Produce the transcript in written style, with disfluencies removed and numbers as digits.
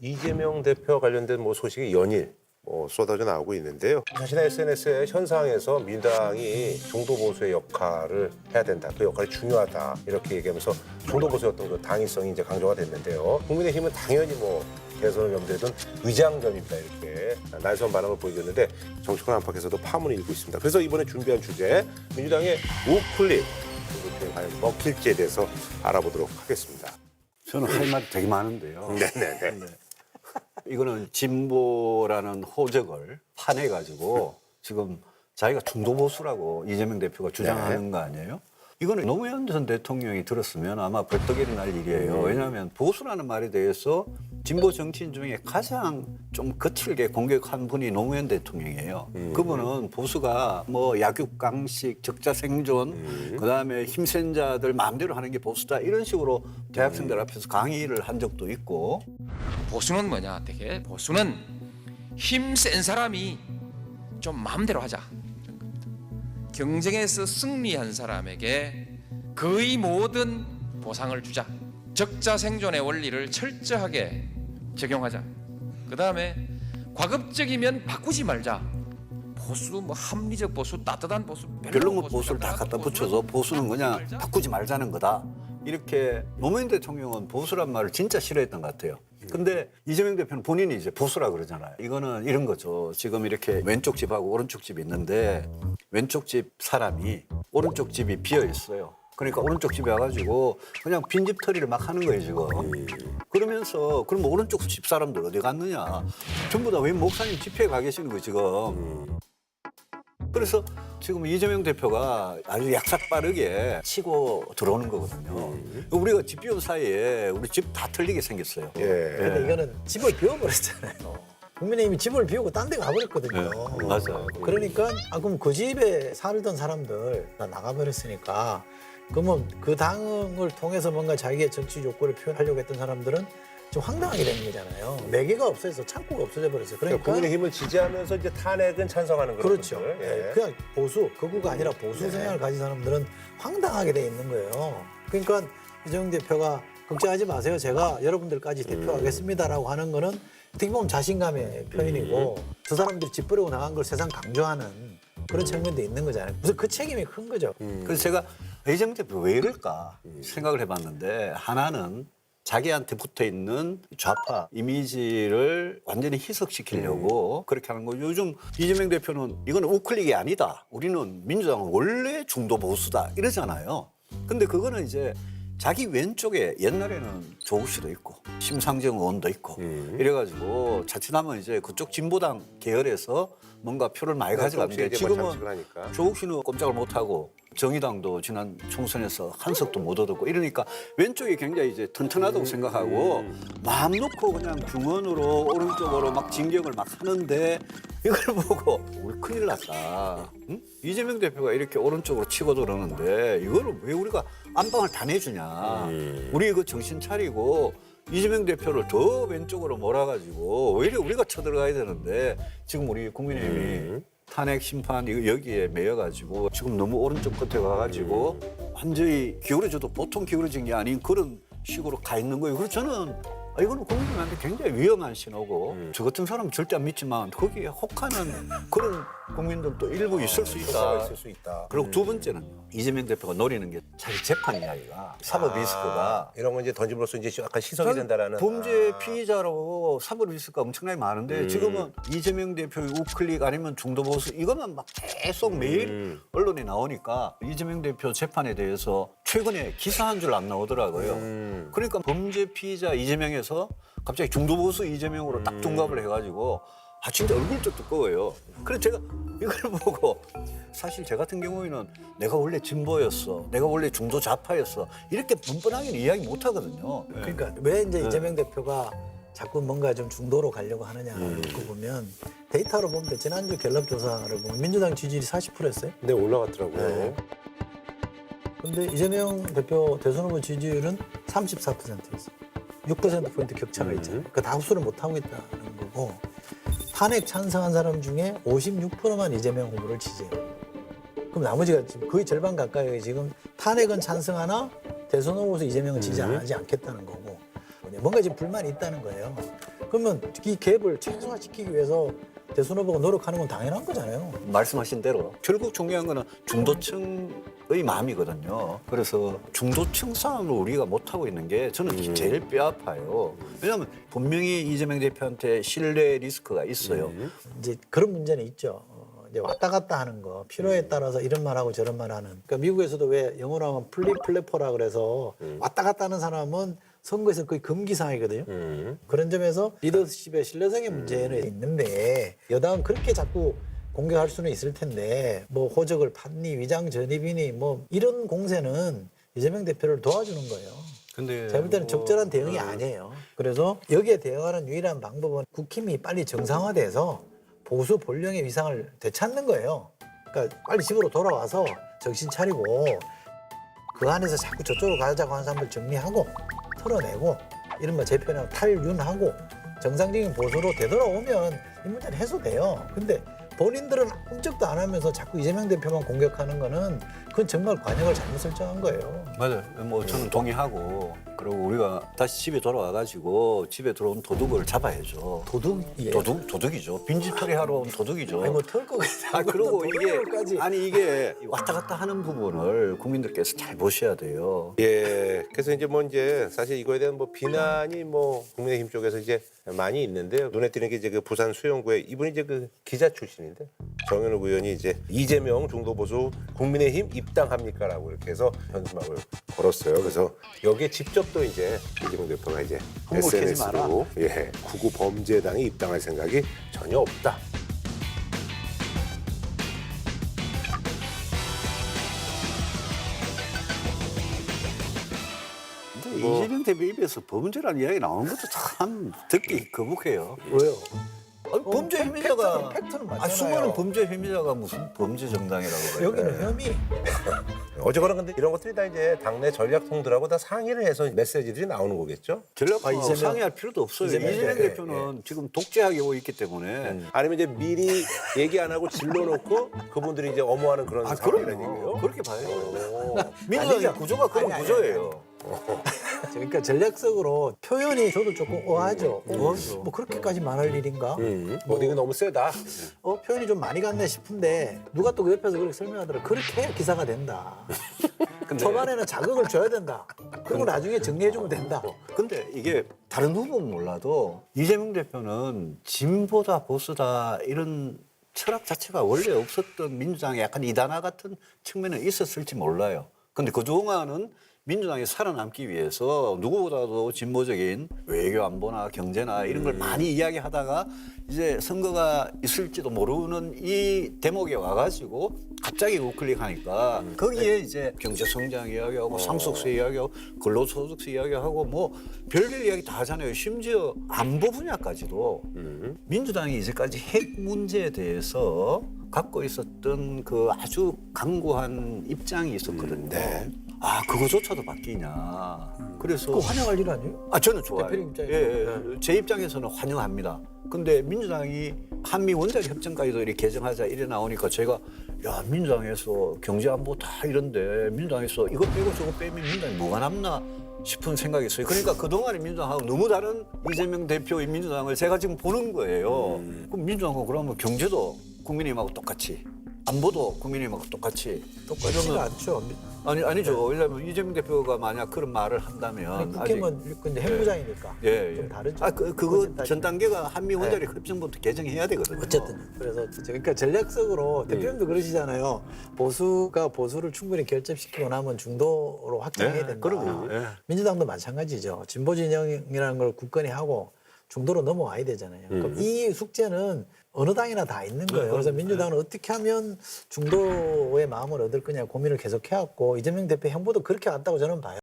이재명 대표 관련된 소식이 연일 쏟아져 나오고 있는데요. 자신의 SNS에 현상에서 민주당이 중도 보수의 역할을 해야 된다. 그 역할이 중요하다. 이렇게 얘기하면서 중도 보수의 어떤 그 당위성이 이제 강조가 됐는데요. 국민의힘은 당연히 대선을 염두에 둔 위장전입니다. 이렇게 날선 반응을 보여줬는데 정치권 안팎에서도 파문이 일고 있습니다. 그래서 이번에 준비한 주제 민주당의 우클릭 과연 먹힐지에 대해서 알아보도록 하겠습니다. 저는 할 말이 되게 많은데요. 네네네. 이거는 진보라는 호적을 파내가지고 지금 자기가 중도 보수라고 이재명 대표가 주장하는 거 아니에요? 이거는 노무현 전 대통령이 들었으면 아마 벌떡이 날 일이에요. 왜냐하면 보수라는 말에 대해서 진보 정치인 중에 가장 좀 거칠게 공격한 분이 노무현 대통령이에요. 그분은 보수가 약육강식, 적자생존, 그다음에 힘센 자들 마음대로 하는 게 보수다 이런 식으로 대학생들 앞에서 강의를 한 적도 있고. 보수는 뭐냐? 되게 보수는 힘센 사람이 좀 마음대로 하자. 경쟁에서 승리한 사람에게 거의 모든 보상을 주자. 적자생존의 원리를 철저하게 적용하자. 그 다음에 과급적이면 바꾸지 말자. 보수, 합리적 보수, 따뜻한 보수, 별로 보수를 다 갖다 붙여서 보수는 그냥 바꾸지 말자는 거다. 이렇게 노무현 대통령은 보수란 말을 진짜 싫어했던 것 같아요. 근데 이재명 대표는 본인이 이제 보수라 그러잖아요. 이거는 이런 거죠. 지금 이렇게 왼쪽 집하고 오른쪽 집이 있는데 왼쪽 집 사람이 오른쪽 집이 비어 있어요. 그러니까 오른쪽 집에 와가지고 그냥 빈집 털이를 막 하는 거예요, 지금. 그러면서 그럼 오른쪽 집 사람들 어디 갔느냐. 전부 다 웬 목사님 집회에 가 계시는 거예요, 지금. 그래서 지금 이재명 대표가 아주 약삭 빠르게 치고 들어오는 거거든요. 우리가 집 비운 사이에 우리 집 다 털리게 생겼어요. 근데 이거는 집을 비워버렸잖아요. 국민의힘이 집을 비우고 딴 데 가버렸거든요. 맞아요. 그러니까 그럼 그 집에 살던 사람들 다 나가버렸으니까 그러면 그 당을 통해서 뭔가 자기의 정치 욕구를 표현하려고 했던 사람들은 좀 황당하게 되는 거잖아요. 매개가 없어져서 창구가 없어져 버렸어요. 그러니까 국민의힘을 지지하면서 이제 탄핵은 찬성하는 그런 그렇죠. 분들. 예. 그냥 보수, 극우가 아니라 보수 성향을 가진 사람들은 황당하게 돼 있는 거예요. 그러니까 이재명 대표가 걱정하지 마세요. 제가 여러분들까지 대표하겠습니다라고 하는 거는 어떻게 보면 자신감의 표현이고 저 사람들이 집 버리고 나간 걸 세상 강조하는 그런 측면도 있는 거잖아요. 무슨 그 책임이 큰 거죠. 그래서 제가 이재명 대표 왜 이럴까 생각을 해봤는데 하나는 자기한테 붙어 있는 좌파 이미지를 완전히 희석시키려고 그렇게 하는 거죠. 요즘 이재명 대표는 이건 우클릭이 아니다. 우리는 민주당은 원래 중도 보수다 이러잖아요. 근데 그거는 이제 자기 왼쪽에 옛날에는 조국 씨도 있고 심상정 의원도 있고 이래가지고 자칫하면 이제 그쪽 진보당 계열에서 뭔가 표를 많이 가져가는데 지금은 조국 씨는 꼼짝을 못하고 정의당도 지난 총선에서 한 석도 못 얻었고 이러니까 왼쪽이 굉장히 이제 튼튼하다고 생각하고 마음 놓고 그냥 중원으로 오른쪽으로 막 진격을 막 하는데 이걸 보고 우리 큰일 났다. 응? 이재명 대표가 이렇게 오른쪽으로 치고 들어오는데 이거를 왜 우리가 안방을 다 내주냐. 우리 그 정신 차리고 이재명 대표를 더 왼쪽으로 몰아가지고 오히려 우리가 쳐들어가야 되는데 지금 우리 국민의힘이 탄핵 심판 여기에 매여가지고 지금 너무 오른쪽 끝에 가가지고 완전히 기울어져도 보통 기울어진 게 아닌 그런 식으로 가 있는 거예요. 그래서 저는 이거는 국민들한테 굉장히 위험한 신호고 저 같은 사람은 절대 안 믿지만 거기에 혹하는 그런 국민들도 일부 있을 수 있다. 있을 수 있다. 그리고 두 번째는 이재명 대표가 노리는 게 자기 재판 이야기가 사법 리스크가 이런 건 이제 던짐으로써 이제 약간 희석이 된다라는 범죄 피의자로 사법 리스크가 엄청나게 많은데 지금은 이재명 대표의 우클릭 아니면 중도 보수 이것만 막 계속 매일 언론에 나오니까 이재명 대표 재판에 대해서 최근에 기사 한 줄 안 나오더라고요. 그러니까 범죄 피의자 이재명에서 갑자기 중도 보수 이재명으로 딱 둔갑을 해가지고 진짜 얼굴도 두꺼워요. 그래서 제가 이걸 보고 사실 제 같은 경우에는 내가 원래 진보였어. 내가 원래 중도 좌파였어. 이렇게 뻔뻔하게는 이야기 못 하거든요. 그러니까 왜 이제 이재명 대표가 자꾸 뭔가 좀 중도로 가려고 하느냐 그 보면 데이터로 보면 지난주 갤럽 조사를 보면 민주당 지지율이 40%였어요. 네, 올라갔더라고요. 근데 이재명 대표 대선 후보 지지율은 34%였어요. 6%포인트 격차가 있잖아요. 그러니까 다 흡수를 못하고 있다는 거고 탄핵 찬성한 사람 중에 56%만 이재명 후보를 지지해요. 그럼 나머지가 지금 거의 절반 가까이 지금 탄핵은 찬성하나 대선 후보에서 이재명은 지지 안 하지 않겠다는 거고 뭔가 지금 불만이 있다는 거예요. 그러면 이 갭을 최소화시키기 위해서 대선 후보가 노력하는 건 당연한 거잖아요. 말씀하신 대로 결국 중요한 거는 중도층의 마음이거든요. 그래서 중도층 싸움을 우리가 못하고 있는 게 저는 제일 뼈아파요. 왜냐하면 분명히 이재명 대표한테 신뢰 리스크가 있어요. 이제 그런 문제는 있죠. 이제 왔다 갔다 하는 거 필요에 따라서 이런 말하고 저런 말하는. 그러니까 미국에서도 왜 영어로 하면 플래퍼라 그래서 왔다 갔다 하는 사람은 선거에서 거의 금기 사항이거든요. 그런 점에서 리더십의 신뢰성의 문제는 있는데 여당은 그렇게 자꾸 공격할 수는 있을 텐데 뭐 호적을 팠니 위장 전입이니 뭐 이런 공세는 이재명 대표를 도와주는 거예요. 근데 제가 볼 때는 적절한 대응이 아니에요. 그래서 여기에 대응하는 유일한 방법은 국힘이 빨리 정상화돼서 보수 본령의 위상을 되찾는 거예요. 그러니까 빨리 집으로 돌아와서 정신 차리고 그 안에서 자꾸 저쪽으로 가자고 하는 사람들 정리하고 털어내고 이른바 제 표현하면 탈윤하고 정상적인 보수로 되돌아오면 이 문제는 해소돼요. 근데 본인들은 꼼짝도 안 하면서 자꾸 이재명 대표만 공격하는 거는 그건 정말 관역을 잘못 설정한 거예요. 맞아요. 뭐 저는 동의하고 그리고 우리가 다시 집에 돌아와가지고 집에 들어온 도둑을 잡아야죠. 도둑이에요. 도둑이죠. 빈집털이 하러 온 도둑이죠. 아니 뭐털 거겠어. 그리고 까지. 이게 왔다 갔다 하는 부분을 국민들께서 잘 보셔야 돼요. 예, 그래서 이제 사실 이거에 대한 뭐 비난이 뭐 국민의힘 쪽에서 이제 많이 있는데요. 눈에 띄는 게 이제 그 부산 수영구에 이분이 이제 그 기자 출신인데 정현욱 의원이 이제 이재명 중도보수 국민의힘 입당합니까라고 이렇게 해서 현수막을 걸었어요. 그래서 여기에 직접 또 이제 이재명 대표가 이제 홍보 캐지 SNS로 구구 범죄당에 입당할 생각이 전혀 없다. 이재명 대표 입에서 범죄라는 이야기 나오는 것도 참 듣기 거북해요. 왜요? 아니, 범죄 혐의자가 팩트는 맞잖아요. 수많은 범죄 혐의자가 무슨 범죄 정당이라고 그래요. 여기는 혐의. 어쨌거나 근데 이런 것들이 다 이제 당내 전략통들하고 다 상의를 해서 메시지들이 나오는 거겠죠. 전략하고 이재명- 상의할 필요도 없어요. 이재명 이재명 대표. 대표는 지금 독재하고 있기 때문에 아니면 이제 미리 얘기 안 하고 질러놓고 그분들이 이제 엄호하는 그런 상황이라는 얘기예요. 그렇게 봐요. 오. 민주당의 아니죠. 구조가 그런 아니, 구조예요. 그러니까 전략적으로 표현이 저도 조금 오하죠. 뭐 그렇게까지 말할 일인가? 뭐 이거 너무 세다. 표현이 좀 많이 갔네 싶은데 누가 또 그 옆에서 그렇게 설명하더라고. 그렇게 해야 기사가 된다. 초반에는 자극을 줘야 된다. 그리고 나중에 정리해주면 된다. 근데 이게 다른 후보는 몰라도 이재명 대표는 진보다 보수다 이런 철학 자체가 원래 없었던 민주당의 약간 이단화 같은 측면은 있었을지 몰라요. 근데 그동안은 민주당이 살아남기 위해서 누구보다도 진보적인 외교 안보나 경제나 이런 걸 많이 이야기하다가 이제 선거가 있을지도 모르는 이 대목에 와가지고 갑자기 우클릭하니까 거기에 이제 경제 성장 이야기하고 상속세 이야기하고 근로소득세 이야기하고 뭐 별별 이야기 다 하잖아요. 심지어 안보 분야까지도 민주당이 이제까지 핵 문제에 대해서 갖고 있었던 그 아주 강고한 입장이 있었거든요. 그거조차도 바뀌냐. 그래서 그거 환영할 일 아니에요? 저는 좋아요. 대표님 입장에서. 제 입장에서는 환영합니다. 근데 민주당이 한미 원자력 협정까지도 이렇게 개정하자 이래 나오니까 제가 민주당에서 경제안보 다 이런데 민주당에서 이거 빼고 저거 빼면 민주당이 뭐가 남나 싶은 생각이 있어요. 그러니까 그동안의 민주당하고 너무 다른 이재명 대표의 민주당을 제가 지금 보는 거예요. 그럼 민주당하고 그러면 경제도 국민의힘하고 똑같이 안보도 국민의힘하고 똑같이 똑같지가 않죠. 아니죠. 왜냐하면 이재명 대표가 만약 그런 말을 한다면 국힘은 근데 핵무장이니까 좀 다르죠. 그거 전 단계가 한미 원자력 협정부터 개정해야 되거든요. 어쨌든 그래서 그러니까 전략적으로 대표님도 그러시잖아요. 보수가 보수를 충분히 결집시키고 나면 중도로 확장해야 된다. 그럼요. 민주당도 마찬가지죠. 진보 진영이라는 걸 굳건히 하고 중도로 넘어와야 되잖아요. 그럼 이 숙제는 어느 당이나 다 있는 거예요. 그래서 민주당은 어떻게 하면 중도의 마음을 얻을 거냐 고민을 계속 해왔고 이재명 대표 행보도 그렇게 왔다고 저는 봐요.